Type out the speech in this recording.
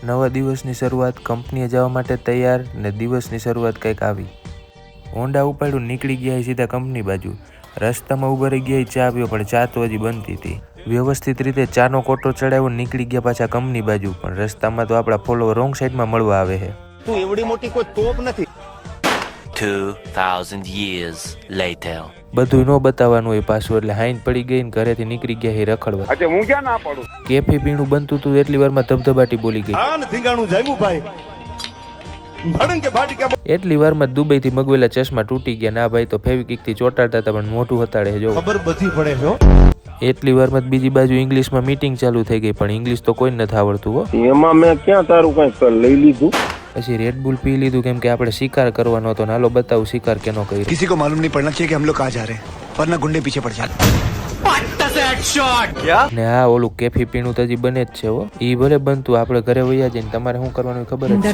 નવા દિવસની શરૂઆત કંપનીએ જવા માટે તૈયાર ને દિવસની શરૂઆત કંઈક આવી। હોન્ડા ઉપાડ્યું નીકળી ગયા સીધા કંપની બાજુ। રસ્તામાં ઊભા રહી ગયા ચા પીવો પણ ચા તો હજી બનતી હતી। વ્યવસ્થિત રીતે ચાનો કોટો ચડાવ્યો નીકળી ગયા પાછા કંપની બાજુ પણ રસ્તામાં તો આપણા ફોલોવર રોંગ સાઈડમાં મળવા આવે છે। તું એવડી મોટી કોઈ તોપ નથી। 2000 years later બધું ન બતાવવાનું હોય પાછું એટલે હાઈન પડી ગઈ ને ઘરેથી નીકળી ગયા એ રખડવા। આજે હું ક્યાં ના પાડું। કેફી પીણું બનતું હતું એટલી વારમાં ધબધબાટી બોલી ગઈ। આન ધીંગાણું જામ્યું ભાઈ ભડંગ કે ભાટી કે એટલી વારમાં દુબઈ થી મગવેલા ચશ્મા તૂટી ગયા। ના ભાઈ તો ફેવિકિક થી ચોટાડતા હતા પણ મોઢું હતાડે જો ખબર બધી પડે છો। એટલી વારમાં બીજી બાજુ ઇંગ્લિશમાં મીટિંગ ચાલુ થઈ ગઈ પણ ઇંગ્લિશ તો કોઈ નથી આવડતું હો। એમાં મેં ક્યાં તારું કઈ લઈ લીધું। પછી રેડબુલ પી લીધું કેમ કે આપણે શિકાર કરવાનો હતો। નાલો બતાવું શિકાર કેનો કર્યો। किसी को मालूम नहीं पड़ना चाहिए कि हम लोग कहाँ जा रहे हैं वरना गुंडे पीछे पड़ जाते। ને આ ઓલું કેફી પીણું તો હજી બને જ છે હો। ઈ ભલે બનતું આપણે ઘરે વયા જઈને તમારે શું કરવાનું ખબર જ છે।